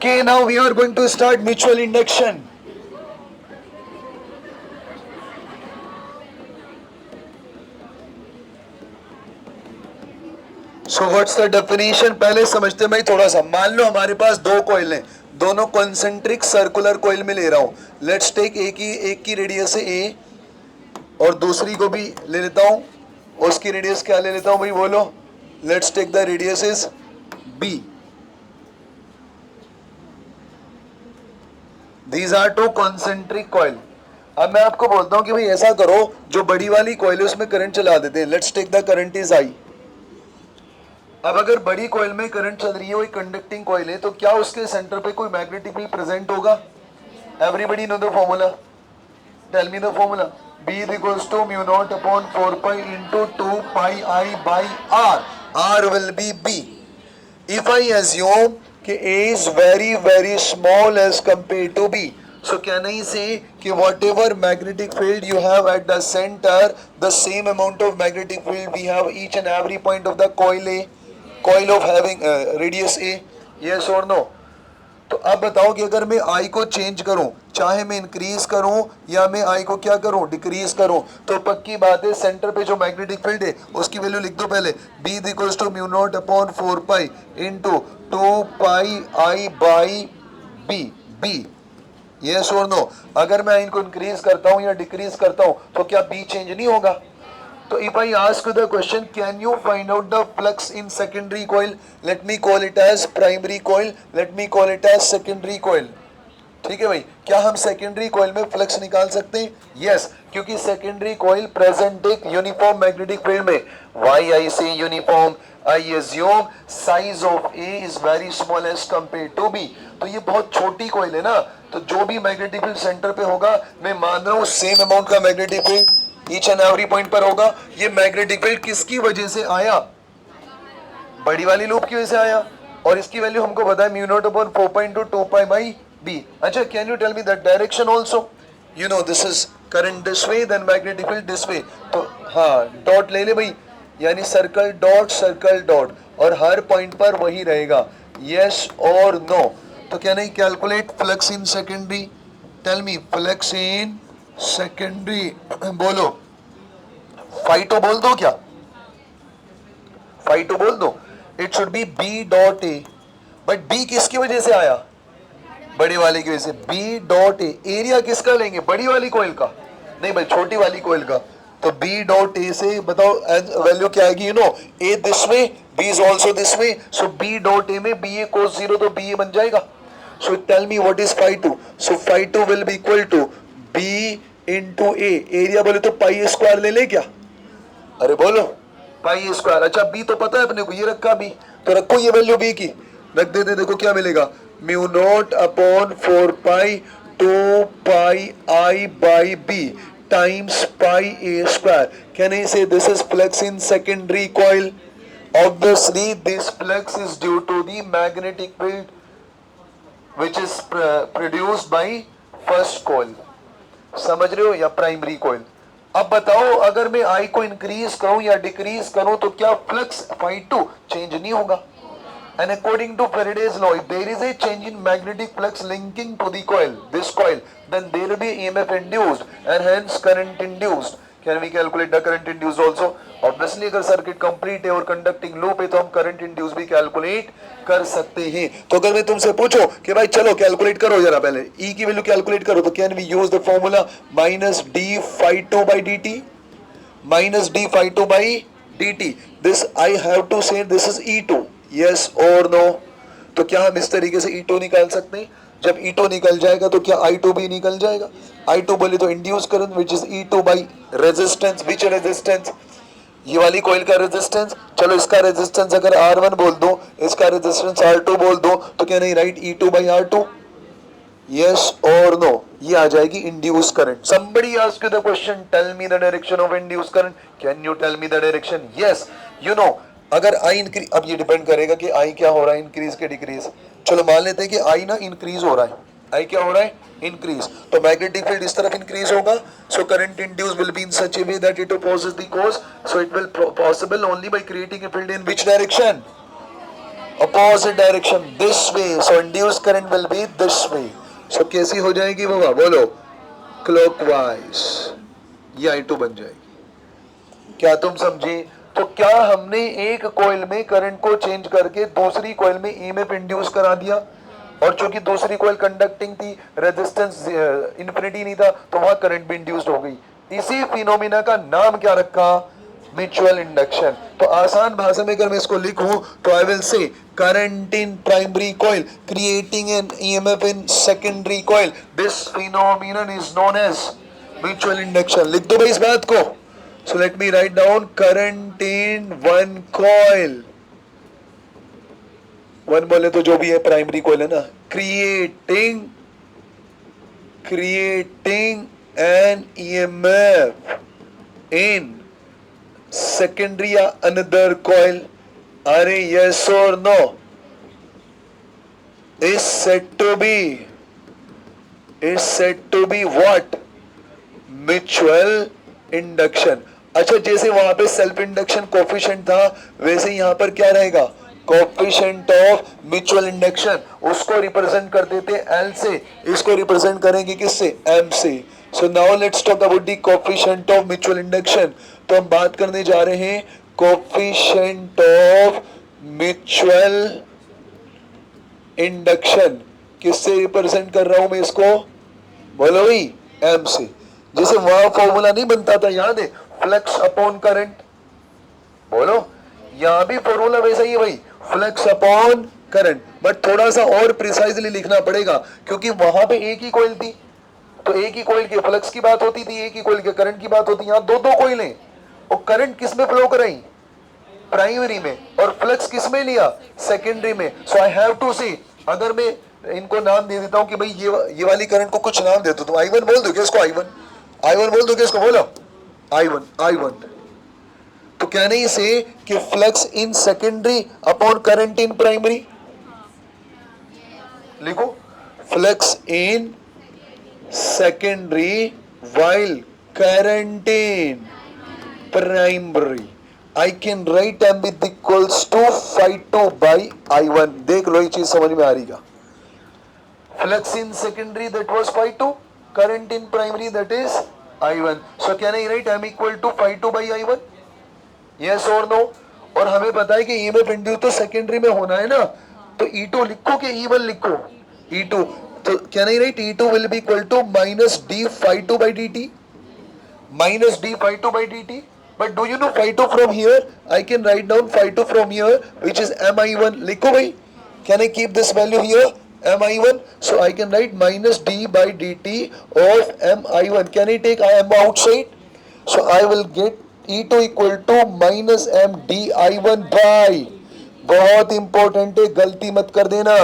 Okay, now we are going to start mutual induction. So what's the definition? पहले समझते हैं भाई थोड़ा सा. मान लो हमारे पास दो कोयल हैं, दोनों कॉन्सेंट्रिक सर्कुलर कोयल में ले रहा हूं. लेट्स टेक एक की रेडियस है ए और दूसरी को भी ले लेता हूं. उसकी रेडियस क्या ले लेता हूं भाई बोलो? Let's take the radius is B. These are two concentric coil. अब मैं आपको बोलता हूं कि भाई ऐसा करो, जो बड़ी वाली कोयल है उसमें करंट चला देते हैं. Let's take the current is I. अब अगर बड़ी कोयल में करंट चल रही है, वो कंडक्टिंग कोयल है, तो क्या उसके सेंटर पे कोई मैग्नेटिक फील्ड प्रेजेंट होगा? Everybody know the formula. Tell me the formula. B is equals to mu naught upon 4 pi into 2 pi I by R. R will be B. If I assume कि A is very very small as compared to B, so can I say कि whatever magnetic field you have at the center, the same amount of magnetic field we have each and every point of the coil A, coil of having radius A. Yes or no? तो अब बताओ कि अगर मैं I को change करूं, चाहे मैं इंक्रीज करूं या मैं I को क्या करूं, डिक्रीज करूं, तो पक्की बात है सेंटर पे जो मैग्नेटिक फील्ड है उसकी वैल्यू लिख दो पहले. B is equals to mu naught upon 4 pi into 2 pi I by B. B. Yes और नो? अगर मैं इनको इंक्रीज करता हूं या डिक्रीज करता हूं तो क्या B चेंज नहीं होगा? So if I ask you the question, can you find out the flux in secondary coil? Let me call it as primary coil. Let me call it as secondary coil. ठीक है भाई, क्या हम secondary coil में flux निकाल सकते हैं? Yes, क्योंकि सेकेंडरी कॉइल प्रेजेंट एक यूनिफॉर्म मैग्नेटिक फील्ड में. Why I say uniform? I assume size of A is very small as compared to B. तो ये बहुत छोटी कॉइल है ना, तो जो भी मैग्नेटिक फील्ड सेंटर पे होगा, मैं मान रहा हूँ सेम अमाउंट का magnetic field each and every point पर होगा. ये मैग्नेटिक फील्ड किसकी वजह से आया? बड़ी वाली लूप की वजह से आया. और इसकी वैल्यू हमको पता है mu naught upon 4.2 pi by B. अच्छा, can you tell me that direction also? You know this is current this way, then magnetic field this way. तो हाँ, डॉट ले ले भाई, यानी सर्कल डॉट और हर पॉइंट पर वही रहेगा. यस और नो? तो क्या नहीं calculate flux in secondary? Tell me flux in secondary. बोलो. फाइटो बोल दो क्या? फाइटो बोल दो. It should be B dot A. But B किसकी वजह से आया? बड़ी वाली की वजह से. B डॉट ए. एरिया किसका लेंगे? बड़ी वाली कोयल का? नहीं भाई, छोटी वाली कोयल का. तो B डॉट ए से बताओ वैल्यू क्या आएगी? You know A this way, B is also this way, so B dot A में BA cos 0, तो BA बन जाएगा. So tell me what is phi two? So phi two will be equal to B into A. Area बोले तो pi square ले ले क्या? अरे बोलो, पाई स्क्वायर. अच्छा, B तो पता है अपने को, ये रखा B, तो रखो ये वैल्यू B की, रख देते. देखो क्या मिलेगा. Mu naught upon 4 pi 2 pi I by B times pi A square. Can I say this is flux in secondary coil? Obviously this flux is due to the magnetic field which is produced by first coil. समझ रहे हो? या primary coil. अब बताओ, अगर मैं I को increase करूं या डिक्रीज करूं तो क्या फ्लक्स φ2 चेंज नहीं होगा? And according to Faraday's law, if there is a change in magnetic flux linking to the coil, this coil, then there will be EMF induced and hence current induced. Can we calculate the current induced also? Obviously, अगर circuit complete है और conducting loop है तो हम current induce भी calculate कर सकते हैं. तो अगर मैं तुमसे पूछो कि भाई चलो कैलकुलेट करो जरा, पहले E की वैल्यू कैलकुलेट करो, तो can we use the formula minus d phi two by d t. Minus d phi two by d t. This I have to say this is E2. Yes और no? तो क्या हम इस तरीके से E2 निकाल सकते हैं? जब E2 निकल जाएगा तो क्या I2 भी निकल जाएगा? I2 बोले तो induce current which is E2 by resistance. Which resistance? ये वाली कॉइल का रेजिस्टेंस. चलो इसका रेजिस्टेंस अगर R1 बोल दो, इसका रेजिस्टेंस R2 बोल दो, तो क्या नहीं right E2 by R2? Yes और नो? ये आ जाएगी induce current. somebody ask you the question, tell me the direction of induced current. can you tell me the direction? yes, you know, अगर I increase, अब ये depend करेगा कि I क्या हो रहा है, इंक्रीज के डिक्रीज. चलो मान लेते हैं कि I ना इंक्रीज हो रहा है. I क्या हो रहा है? इंक्रीज. तो मैग्नेटिक फील्ड इस तरफ इंक्रीज होगा. So current induce will be in such A way that it opposes the cause. So it will possible only by creating a field in which direction? opposite direction this way, so induced current will be this way. So कैसी हो जाएगी बाबा बोलो? Clockwise. ये I2 बन जाएगी। क्या तुम समझे? तो क्या हमने एक कॉइल में करंट को चेंज करके दूसरी कॉइल में ईएमएफ इंड्यूस करा दिया, और चूंकि दूसरी कॉइल कंडक्टिंग थी, रेजिस्टेंस इन्फिनिटी नहीं था, तो वहां करंट भी इंड्यूस्ड हो गई। इसी फिनोमिना का नाम क्या रखा? Mutual induction. तो आसान भाषा में अगर मैं इसको लिखूं तो I will say current in primary coil creating an EMF in secondary coil, this phenomenon is known as mutual induction. लिख दो भाई इस बात को। So let me write down current in one coil, one बोले तो जो भी है प्राइमरी कॉइल है ना, creating an EMF in secondary या another coil, अरे yes or no, is said to be what? Mutual induction। अच्छा, जैसे वहां पे सेल्फ इंडक्शन कोफिशिएंट था, वैसे यहां पर क्या रहेगा? Coefficient of mutual induction. उसको रिप्रेजेंट कर देते L से, इसको रिप्रेजेंट करेंगे किससे? M से। So now let's talk about the coefficient of mutual induction. तो हम बात करने जा रहे हैं कोफिशिएंट ऑफ म्यूचुअल इंडक्शन। किससे रिप्रेजेंट कर रहा हूं मैं इसको? बोलो भाई, M से। जैसे वहां फॉर्मूला नहीं बनता था, याद है? Flux upon current. बोलो, यहां भी फॉर्मूला वैसा ही है भाई, फ्लक्स अपॉन करंट, बट थोड़ा सा और प्रिसाइजली लिखना पड़ेगा, क्योंकि वहां पे एक ही कॉइल थी, तो एक ही कॉइल के फ्लक्स की बात होती थी, एक ही कॉइल के करंट की बात होती। यहाँ दो दो कॉइल हैं, और करंट किस में फ्लो कराई? प्राइमरी में, और फ्लक्स किस में लिया? सेकेंडरी में। सो आई हैव टू सी, अगर मैं इनको नाम दे देता हूं कि भाई ये वाली करंट को कुछ नाम दे दो, तुम I1 बोल दो क्या इसको? I1 बोल दो क्या इसको? बोलो I1। तो क्या नहीं से कि flux in secondary upon current in primary. लिखो, flux in secondary while current in primary। I can write M with equals to phi2 by I1। देख लो ये चीज समझ में आ रही का? Flux in secondary that was phi2, current in primary that is I1। So can I write M equal to phi2 by I1? Yes or no? और हमें पता है कि EMF इंड्यूस तो सेकेंडरी में होना है ना, तो E2 लिखो कि E1 लिखो? E2। तो can I write E2 will be equal to minus d phi2 by dt, minus d phi2 by dt। But do you know phi2 from here? I can write down phi2 from here, which is mi1। लिखो भाई, can I keep this value here? mi1। So I can write minus d by dt of mi1। Can I take m outside? So I will get E2 equal to minus m di1 by, बहुत important है, गलती मत कर देना।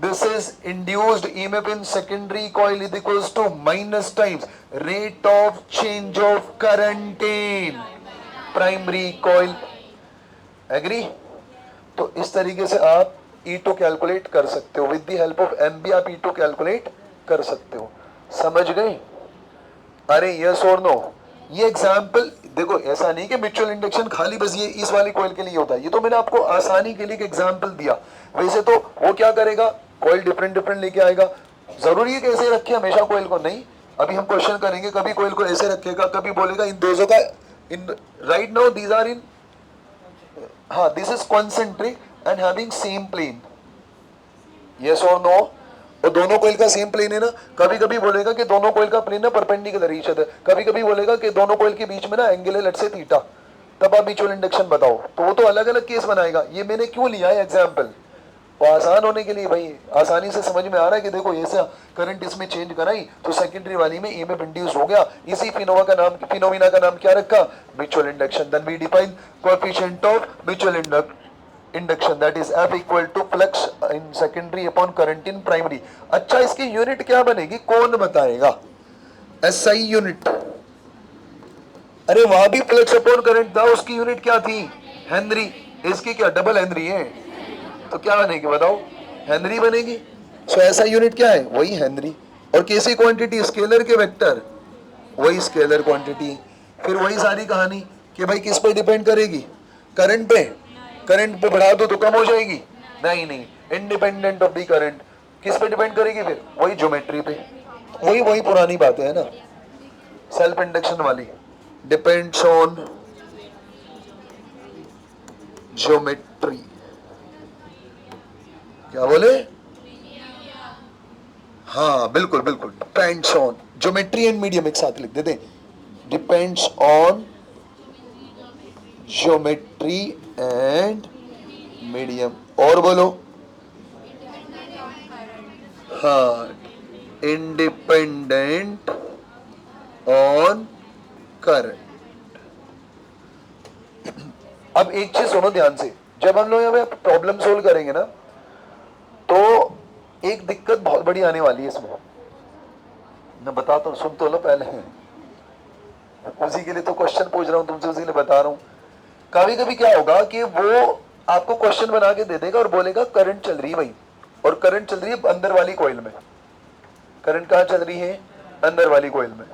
This is induced EMF in secondary coil is equals to minus times rate of change of current in primary coil। Agree? तो इस तरीके से आप E2 कैलकुलेट कर सकते हो, with the help of M भी आप E2 कैलकुलेट कर सकते हो। समझ गए? अरे यस और नो? ये एग्जाम्पल देखो, ऐसा नहीं कि म्यूचुअल इंडक्शन खाली बस ये इस वाली कॉइल के लिए होता है, ये तो मैंने आपको आसानी के लिए एक एग्जाम्पल दिया। वैसे तो वो क्या करेगा, कॉइल डिफरेंट डिफरेंट लेके आएगा। जरूरी है कि ऐसे रखे हमेशा कॉइल को? नहीं। अभी हम क्वेश्चन करेंगे, कभी कॉइल को ऐसे रखेगा, कभी बोलेगा इन दोनों का in right now these are in, हाँ this is concentric and having same plane. Yes और नो? और दोनों कॉइल का सेम प्लेन है ना। कभी कभी बोलेगा कि दोनों कॉइल का प्लेन है परपेंडिकुलर ईच अदर, कभी कभी बोलेगा कि दोनों कॉइल के बीच में ना एंगल है लेट्स से थीटा, तब आप म्यूचुअल इंडक्शन बताओ। तो वो तो अलग अलग केस बनाएगा। ये मैंने क्यों लिया है एग्जाम्पल? वो आसान होने के लिए भाई, आसानी से समझ में आ रहा है कि देखो ऐसा करंट इसमें चेंज कराई तो सेकेंडरी वाली में ईएमएफ इंड्यूस हो गया। इसी फिनोमिना का नाम क्या रखा? Mutual induction. Then we define coefficient of mutual induction that is F equal to flux in secondary upon current in primary. अच्छा, इसकी यूनिट क्या बनेगी? कौन बताएगा? SI unit. अरे वहां भी फ्लक्स अपॉन करंट था, उसकी यूनिट क्या थी? हेनरी। इसकी क्या डबल हेनरी है? तो क्या बनेगी बताओ? हेनरी बनेगी। सो ऐसा यूनिट क्या है? वही हेनरी। और कैसी क्वांटिटी? स्केलर के वेक्टर, वही स्केलर क्वांटिटी। फिर वही सारी कहानी कि भाई किस पे डिपेंड करेगी? करंट पे। करंट पे बढ़ा दो तो कम हो जाएगी, नहीं नहीं, इंडिपेंडेंट ऑफ द करंट किस पे डिपेंड करेगी फिर? वही ज्योमेट्री पे, वही वही पुरानी बातें है ना, सेल्फ इंडक्शन वाली, डिपेंड्स ऑन ज्योमेट्री। क्या बोले? हाँ बिल्कुल बिल्कुल, depends on geometry and medium एक साथ लिख देते, depends on geometry and medium. और बोलो, हाँ, इंडिपेंडेंट ऑन करंट। अब एक चीज सुनो ध्यान से, जब हम लोग यहाँ पे प्रॉब्लम सोल्व करेंगे ना, तो एक दिक्कत बहुत बड़ी आने वाली है इसमें, मैं बताता हूँ, सुन तो लो पहले, उसी के लिए तो क्वेश्चन पूछ रहा हूँ तुमसे, उसी के लिए बता रहा हूँ। कभी कभी क्या होगा कि वो आपको क्वेश्चन बना के दे देगा और बोलेगा करंट चल रही है भाई, और करंट चल रही है अंदर वाली कॉइल में। करंट कहाँ चल रही है? अंदर वाली कॉइल में।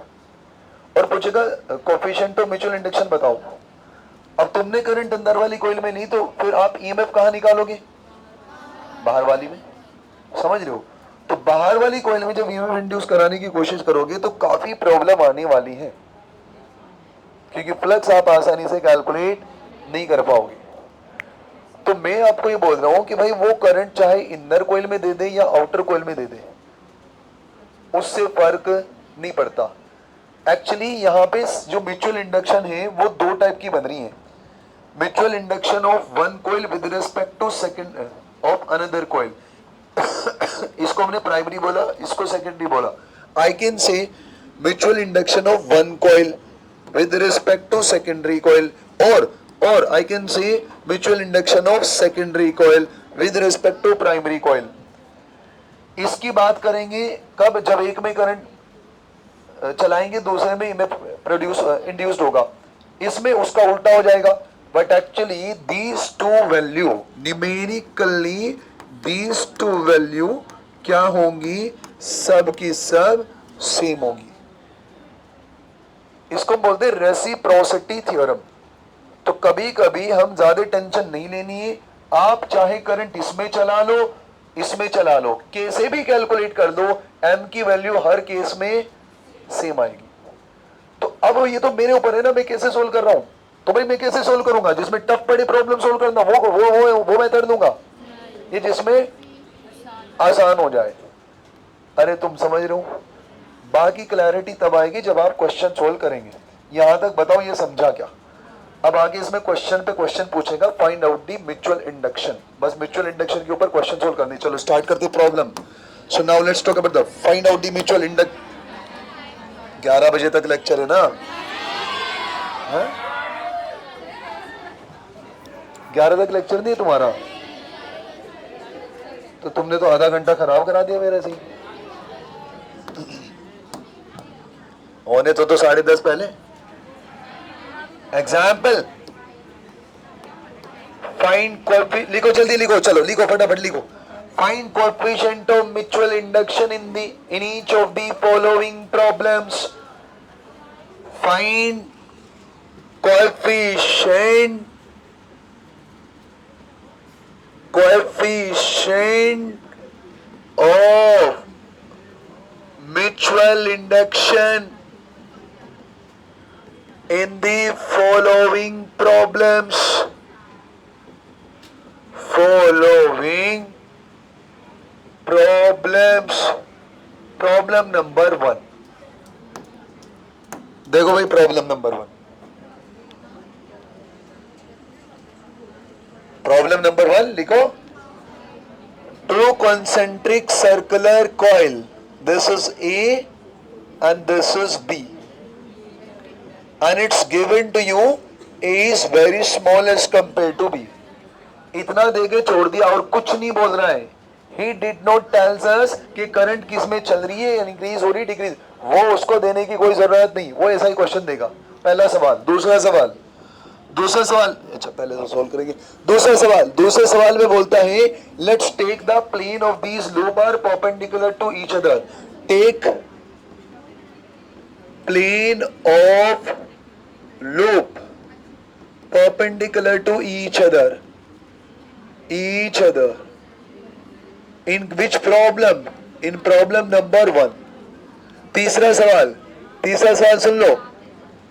और पूछेगा कोएफिशिएंट ऑफ म्यूचुअल इंडक्शन बताओ। अब तुमने करंट अंदर वाली कॉइल में नहीं, तो फिर आप ईएमएफ कहाँ निकालोगे? बाहर वाली में। समझ रहे हो? तो बाहर वाली कॉइल में जब ईएमएफ इंड्यूस कराने की कोशिश करोगे तो काफी प्रॉब्लम आने वाली है, क्योंकि फ्लक्स आप आसानी से कैलकुलेट नहीं कर पाओगे। तो मैं आपको ये बोल रहा हूं कि भाई वो करंट चाहे इनर कॉइल में दे दे या आउटर कॉइल में दे दे, उससे फर्क नहीं पड़ता। एक्चुअली यहाँ पे जो म्यूचुअल इंडक्शन है वो दो टाइप की बन रही है। Mutual induction of one coil with respect to second of another coil, इसको हमने प्राइमरी बोला, इसको सेकेंडरी बोला। I can say mutual induction of one coil with respect to secondary coil, or I can say mutual induction of secondary coil with respect to primary coil। इसकी बात करेंगे कब? जब एक में करंट चलाएंगे दूसरे में इंड्यूस्ड होगा, इसमें उसका उल्टा हो जाएगा। But actually these two value numerically, these two value क्या होंगी? सब की सब सेम होगी। इसको बोलते हैं रेसिप्रोसिटी थ्योरम। तो कभी कभी हम ज्यादा टेंशन नहीं लेनी है, आप चाहे करंट इसमें चला लो, इसमें चला लो, कैसे भी कैलकुलेट कर लो, एम की वैल्यू हर केस में सेम आएगी। तो अब ये तो मेरे ऊपर है ना, मैं कैसे सोल्व कर रहा हूं। तो भाई मैं कैसे सोल्व करूंगा? जिसमें टफ पड़े प्रॉब्लम सोल्व करना, वो मैं कर दूंगा, ये जिसमें आसान हो जाए। अरे तुम समझ रहे हो? बाकी क्लैरिटी तब आएगी जब आप क्वेश्चन सोल्व करेंगे। यहां तक बताओ ये समझा क्या? अब आगे इसमें क्वेश्चन पे क्वेश्चन पूछेगा, find out the mutual induction. बस म्यूचुअल इंडक्शन के ऊपर क्वेश्चन सोल्व करनी। चलो स्टार्ट करते problem. So now let's talk about the find out the mutual induction. 11 बजे तक लेक्चर है ना? 11 तक लेक्चर नहीं है तुम्हारा? तो तुमने तो आधा घंटा खराब करा दिया मेरे से। होने तो 10:30 पहले। एग्जाम्पल, फाइंड लिखो, जल्दी लिखो, चलो लिखो, फटाफट लिखो। Find coefficient of mutual induction in each of the following problems. Find coefficient of mutual induction in the following problems. Problem number 1 देखो भाई, प्रॉब्लम नंबर 1, प्रॉब्लम नंबर 1 लिखो। Two concentric circular coil, this is A and this is B, and it's given to you A is very small as compared to B। इतना देके छोड़ दिया और कुछ नहीं बोल रहा है। He did not tells us कि करंट किस में चल रही है, इंक्रीज हो रही, डिक्रीज, वो उसको देने की कोई जरूरत नहीं, वो ऐसा ही क्वेश्चन देगा। पहला सवाल। दूसरा सवाल, अच्छा पहले तो सॉल्व करेंगे। दूसरे सवाल में बोलता है, let's take the plane of these loop are perpendicular to each other. Take plane of loop perpendicular to each other, in which problem, in problem number 1। तीसरा सवाल सुन लो।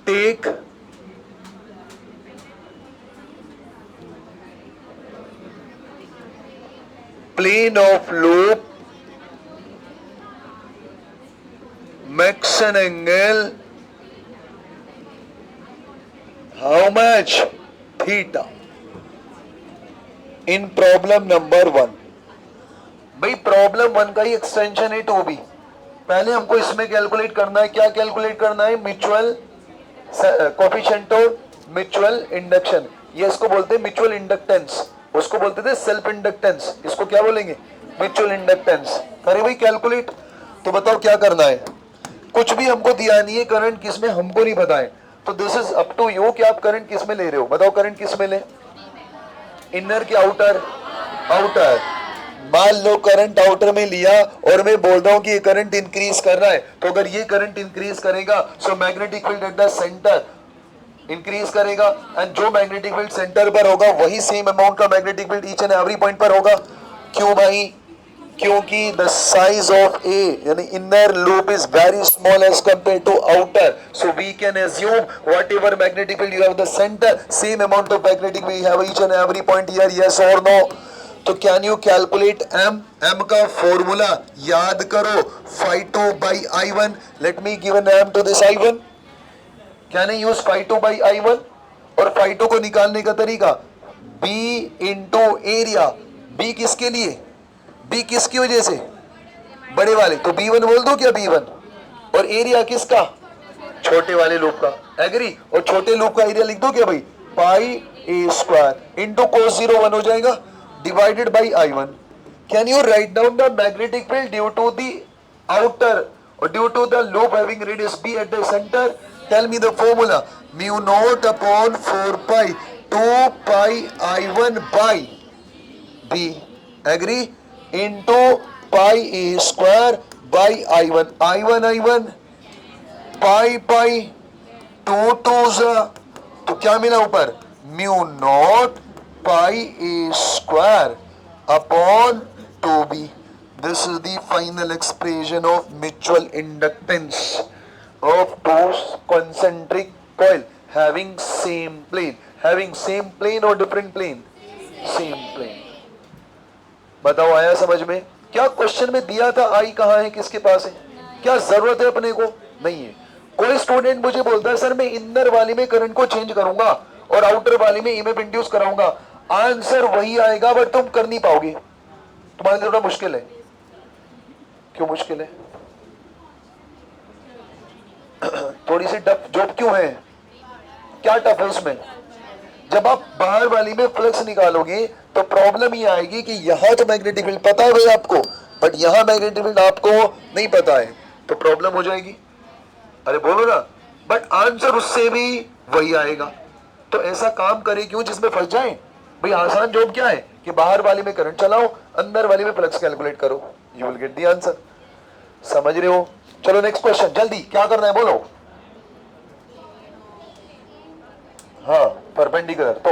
Take plane of loop makes an angle how much? Theta. In problem number 1। भाई problem 1 का ही extension है 2b। पहले हमको इसमें कैलकुलेट करना है, क्या कैलकुलेट करना है? म्यूचुअल कोफिशिएंट और म्यूचुअल इंडक्शन। ये इसको बोलते हैं म्यूचुअल इंडक्टेंस, उसको बोलते थे सेल्फ इंडक्टेंस, इसको क्या बोलेंगे? Mutual inductance. करें भाई कैलकुलेट। तो बताओ क्या करना है? कुछ भी हमको दिया नहीं है, करंट किस में हमको नहीं पता है, तो this is up to you कि आप करंट किस में ले रहे हो। बताओ करंट किस में ले, इनर के आउटर? आउटर। मान लो करंट आउटर में लिया और मैं बोल रहा हूं कि ये करंट इंक्रीज कर रहा है, तो अगर ये करंट इंक्रीज करेगा so magnetic field at the centre increase करेगा, एंड जो मैग्नेटिक फील्ड सेंटर पर होगा वही सेम अमाउंट का magnetic field each and every point पर होगा। क्यों भाई? क्योंकि द साइज ऑफ ए यानी inner loop is very small as compare to outer, so we can assume whatever magnetic field you have the centre, same amount of magnetic field you have each and every point here, yes और no? तो can you calculate M? M का formula याद करो, phi2 by I1। Let me give an M to this I1। Can I use phi2 by I1? और phi2 को निकालने का तरीका B इंटू एरिया। B किसके लिए? B किसकी वजह से? बड़े वाले, तो B1 बोल दो क्या? B1। और एरिया किसका? छोटे वाले लूप का। एग्री? और छोटे लूप का एरिया लिख दो क्या भाई? पाई a स्क्वायर इंटू cos 0 1 हो जाएगा, divided by I1. Can you write down the magnetic field due to the outer or due to the loop having radius B at the center? Tell me the formula. Mu naught upon 4 pi 2 pi I1 by B. Agree? Into pi a square by I1. I1 pi pi 2 2 तो क्या मिला ऊपर? Mu naught pi a square upon 2b. This is the final expression of mutual inductance of two concentric coil having same plane. Having same plane or different plane? Same plane. बताओ आया समझ में? क्या question में दिया था आई कहाँ है, किसके पास है? क्या जरूरत है अपने को? नहीं है। कोई स्टूडेंट मुझे बोलता है सर मैं इनर वाली में करंट को चेंज करूंगा और आउटर वाली में ईएमएफ इंड्यूस कराऊंगा, आंसर वही आएगा बट तुम कर नहीं पाओगे, तुम्हारे लिए थोड़ा मुश्किल है। क्यों मुश्किल है? थोड़ी सी टफ जॉब क्यों है? क्या टफ है उसमें? जब आप बाहर वाली में फ्लक्स निकालोगे तो प्रॉब्लम ये आएगी कि यहां तो मैग्नेटिक फील्ड पता है भाई आपको, बट यहां मैग्नेटिक फील्ड आपको नहीं पता है, तो प्रॉब्लम हो जाएगी। अरे बोलो ना, बट आंसर उससे भी वही आएगा। तो ऐसा काम करे क्यों जिसमें फंस जाए? भाई आसान जॉब क्या है कि बाहर वाली में करंट चलाओ, अंदर वाली में फ्लक्स कैलकुलेट करो, you will get the answer. समझ रहे हो? चलो नेक्स्ट क्वेश्चन, जल्दी क्या करना है बोलो। हाँ परपेंडिकुलर, तो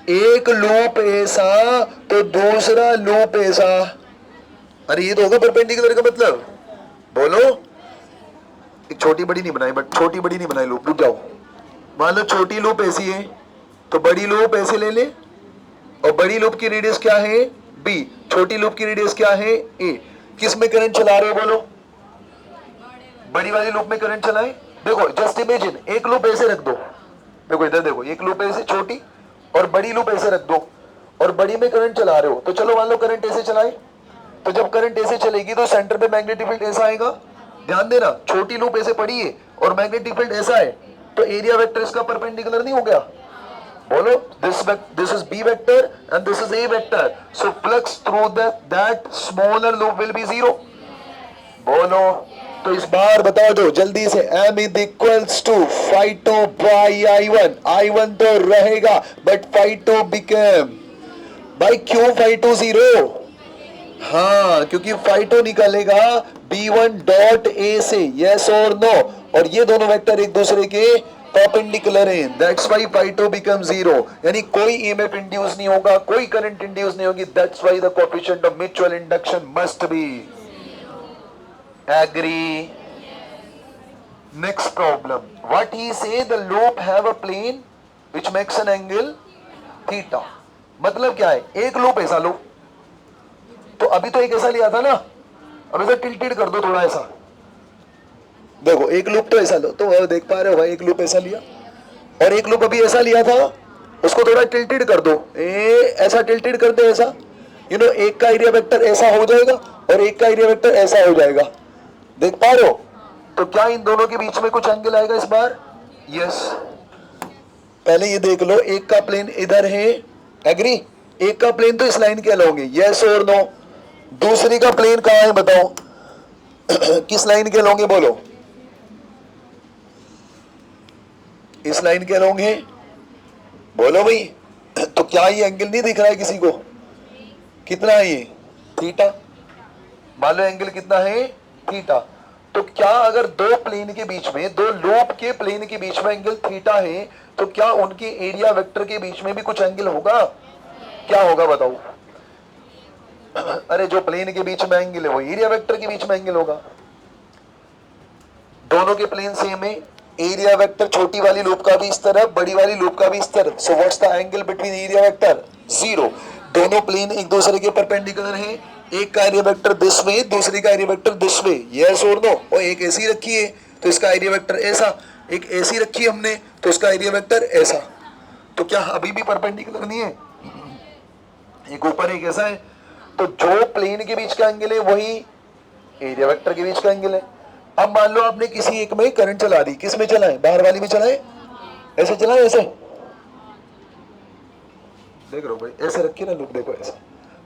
एक लूप ऐसा तो दूसरा लूप ऐसा। अरे ये तो होगा परपेंडिकुलर का मतलब, बोलो। एक छोटी बड़ी नहीं बनाई, बट छोटी बड़ी नहीं बनाई लूप, रुक जाओ। मान लो छोटी लूप ऐसी है तो बड़ी लूप ऐसे ले ले, और बड़ी लूप की रेडियस क्या है? B। छोटी लूप की रेडियस क्या है? A। किस में करंट चला रहे हो बोलो? बड़ी वाली लूप में करंट चलाए। देखो जस्ट इमेजिन, एक लूप ऐसे रख दो, देखो इधर देखो, एक लूप ऐसे छोटी और बड़ी लूप ऐसे रख दो, और बड़ी में करंट चला रहे हो, तो चलो मान लो करंट ऐसे चलाए, तो जब करंट ऐसे चलेगी तो सेंटर पे मैग्नेटिक फील्ड ऐसा आएगा। ध्यान देना, छोटी लूप ऐसे पड़ी है और मैग्नेटिक फील्ड ऐसा है, तो एरिया वेक्टर इसका परपेंडिकुलर नहीं हो गया? बोलो, this is B vector and this is A vector, so flux through that smaller loop will be 0। बोलो, तो इस बार बताओ दो जल्दी से, M is equals to phi2 by I1। I1 तो रहेगा बट phi2 became, भाई क्यों phi2 0? हाँ क्योंकि phi2 निकलेगा B1 डॉट A से, यस और नो, और ये दोनों वेक्टर एक दूसरे के परपेंडिकुलर है, दैट्स व्हाई phi2 बिकम 0, यानी कोई ईएमएफ इंड्यूस नहीं होगा, कोई करंट इंड्यूस नहीं होगी, that's why the coefficient of mutual induction must be. Agree? Next problem, what he say the loop have a plane which makes an angle theta. मतलब क्या है, एक लूप ऐसा लो, तो अभी तो एक ऐसा लिया था ना, अब ऐसा टिल्टेड कर दो थोड़ा ऐसा, देखो एक लूप तो ऐसा लो, तो देख पा रहे हो भाई, एक लूप ऐसा लिया और एक लूप अभी ऐसा लिया था, उसको थोड़ा टिल्टेड कर दो, ऐसा टिल्टेड कर दो ऐसा, एक का एरिया वेक्टर ऐसा हो जाएगा और एक का एरिया वेक्टर ऐसा हो जाएगा, देख पा रहे हो? तो क्या इन दोनों के बीच में कुछ एंगल आएगा इस बार? यस। पहले ये देख लो, एक का प्लेन इधर है, एग्री? एक का प्लेन तो इस लाइन के अलॉन्ग है, यस और नो? दूसरी का प्लेन कहां है बताओ? किस लाइन के अलॉन्ग है बोलो? इस लाइन के अलॉन्ग है, बोलो भाई। तो क्या ये एंगल नहीं दिख रहा है किसी को? कितना है ये? थीटा। मान लो एंगल कितना है? थीटा। तो क्या अगर दो प्लेन के बीच में, दो लूप के प्लेन के बीच में एंगल थीटा है, तो क्या उनके एरिया वेक्टर के बीच में भी कुछ एंगल होगा? क्या होगा बताओ? अरे जो प्लेन के बीच में एंगल है वो एरिया वेक्टर के बीच में एंगल होगा। दोनों के प्लेन सेम है, एरिया वेक्टर छोटी वाली लूप का भी इस तरफ, बड़ी वाली लूप का भी इस तरफ, so what's the angle between area vector? 0। दोनों प्लेन एक दूसरे के परपेंडिकुलर हैं, एक का एरिया वेक्टर दिस वे, दूसरी का area vector this way, yes और नो? और एक ऐसी रखी है तो इसका एरिया वेक्टर ऐसा, एक ऐसी रखी है हमने तो इसका एरिया वेक्टर ऐसा, तो क्या अभी भी परपेंडिकुलर नहीं है? एक ऊपर एक ऐसा है, तो जो प्लेन के बीच का एंगल है वही एरिया वेक्टर के बीच का एंगल है। अब मान लो आपने किसी एक में करंट चला दी, किस में चलाए? बाहर वाली में चलाए, ऐसे चलाए, ऐसे देख रहे हो भाई, ऐसे रखिए ना लूप, देखो ऐसे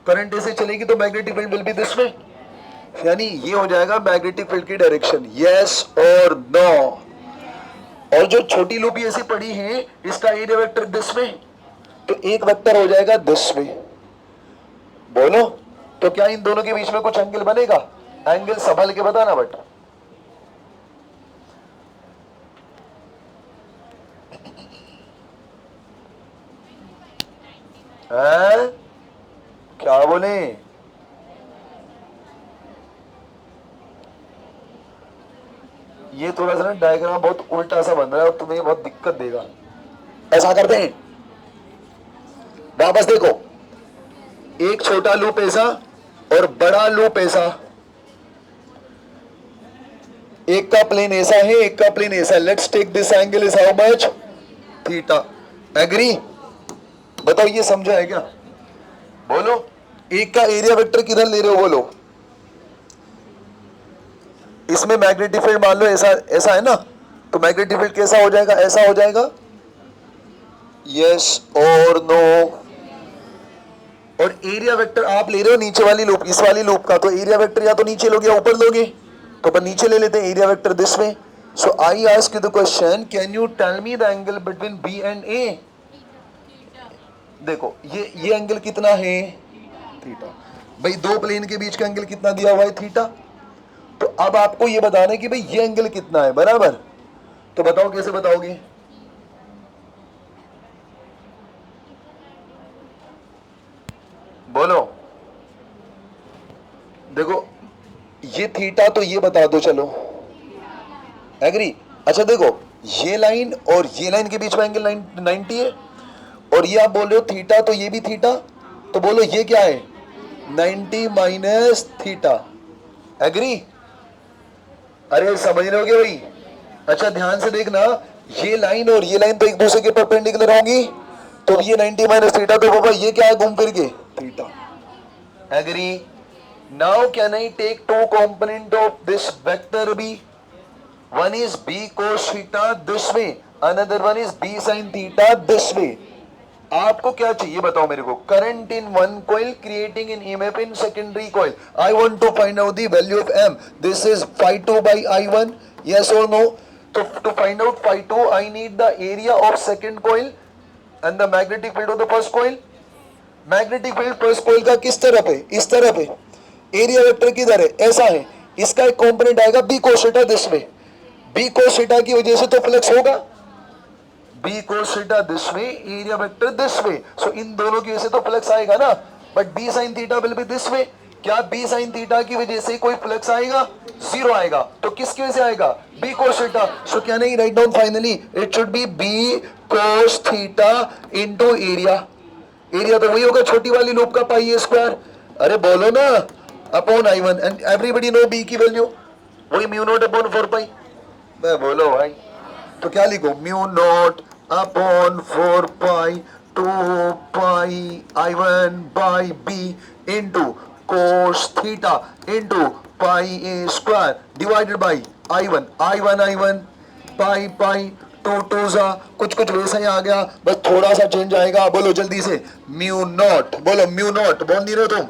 करंट ऐसे चलेगी तो magnetic field will be this वे, यानी ये हो जाएगा मैग्नेटिक फील्ड की डायरेक्शन, यस और नो? और जो छोटी लूप ऐसी पड़ी है, इसका एरिया वेक्टर दिस वे, तो एक वेक्टर हो जाएगा दिस वे, बोलो? तो क्या इन दोनों के बीच में कुछ एंगल बनेगा? एंगल संभल के बताना बेटा। क्या बोले? ये थोड़ा सा ना डायग्राम बहुत उल्टा सा बन रहा है और तुम्हें बहुत दिक्कत देगा। ऐसा करते हैं, वापस देखो, एक छोटा लूप ऐसा और बड़ा लूप ऐसा, एक का प्लेन ऐसा है, एक का प्लेन ऐसा। Let's take this angle is how much? Theta. Agree? बताओ ये समझा है क्या? बोलो। एक का एरिया वेक्टर किधर ले रहे हो बोलो? इसमें मैग्नेटिक फील्ड मान लो ऐसा ऐसा है ना, तो मैग्नेटिक फील्ड कैसा हो जाएगा? ऐसा हो जाएगा, यस और नो? और एरिया वेक्टर आप ले रहे हो नीचे वाली लूप, इस वाली लूप का, तो एरिया वेक्टर या तो नीचे लोगे या ऊपर लोगे, तो अपन नीचे ले लेते हैं एरिया वेक्टर दिस में। So I ask you the question, can you tell me the angle between b and a? देखो ये एंगल कितना है? थीटा। भाई दो प्लेन के बीच का एंगल कितना दिया हुआ है? थीटा। तो अब आपको ये बताना है कि भाई ये एंगल कितना है, बराबर? तो बताओ कैसे बताओगे? बोलो। देखो ये थीटा, तो ये बता दो चलो, एग्री? अच्छा देखो, ये लाइन और ये लाइन के बीच में एंगल 90 है, और ये आप बोल रहे हो थीटा, तो ये भी थीटा, तो बोलो ये क्या है? 90 माइनस थीटा, एग्री? अरे समझ रहे हो क्या भाई? अच्छा ध्यान से देखना, ये लाइन और ये लाइन तो एक दूसरे के परपेंडिकुलर होंगी, तो ये 90 माइनस थीटा, तो बाबा ये क्या है घूम फिर के? Theta, agree? Now can I take two component of this vector B? One is b cos theta this way, another one is b sin theta this way. आपको क्या चाहिए बताओ मेरे को? Current in one coil creating an EMF in secondary coil. I want to find out the value of m. This is phi 2 by I1. Yes or no? So to find out phi 2, I need the area of second coil and the magnetic field of the first coil. Magnetic field first coil का किस तरफ है? इस तरफ है। Area vector किधर है? ऐसा है। इसका एक कॉम्पोनेंट आएगा b cos theta this way. B cos theta की वजह से तो फ्लक्स होगा, b cos theta this way, area vector this way, so इन दोनों की वजह से तो फ्लक्स आएगा ना, but b sine theta will be this way. क्या बी साइन थीटा की वजह से कोई फ्लक्स आएगा? जीरो आएगा। तो किसकी वजह से आएगा? B cos theta. सो क्या नहीं, write down finally it should be B cos theta into area. Area तो वही होगा छोटी वाली लूप का पाई ए स्क्वायर। अरे बोलो ना, upon I1 and everybody know B की वैल्यू वही म्यू नॉट अपॉन 4 पाई। बोलो भाई, तो क्या लिखो? Mu naught upon 4 pi 2 pi I1 by B into cos theta into pi A square divided by I1 pi pi 2 2 जा कुछ वैसा ही आ गया, बस थोड़ा सा चेंज आएगा। बोलो जल्दी से, म्यू नॉट, बोलो म्यू नॉट, बोल नहीं रहे तुम,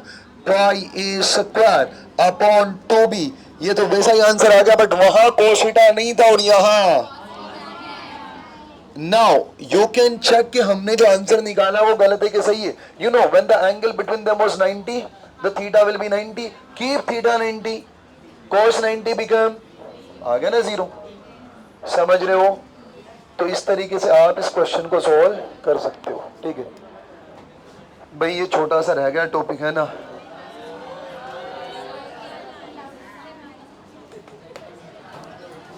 पाई ए स्क्वायर अपॉन 2b। ये तो वैसा ही आंसर आ गया, बट वहां कोस थीटा नहीं था और यहां। Now you can check कि हमने जो आंसर निकाला वो गलत है कि सही है। You know when the angle between them was 90, the theta will be 90. Keep theta 90, cos 90 become आ गया ना 0। समझ रहे हो? तो इस तरीके से आप इस क्वेश्चन को सॉल्व कर सकते हो। ठीक है भाई, ये छोटा सा रह गया टॉपिक है ना।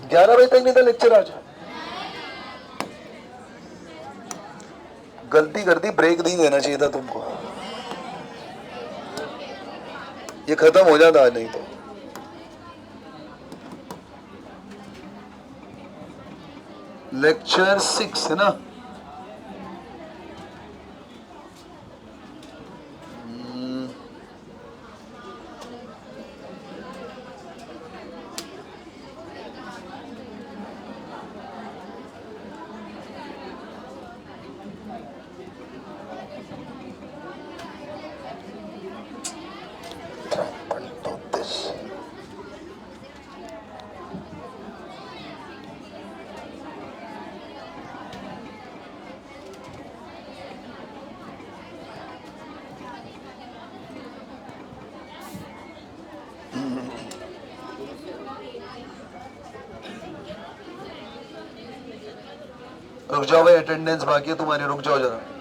ग्यारह बजे तक नहीं था लेक्चर आज। गलती कर दी, ब्रेक नहीं देना चाहिए था तुमको, ये खत्म हो जाता है नहीं तो। लेक्चर 6 है ना। रुक जाओ भाई, अटेंडेंस बाकी है तुम्हारी, रुक जाओ जरा।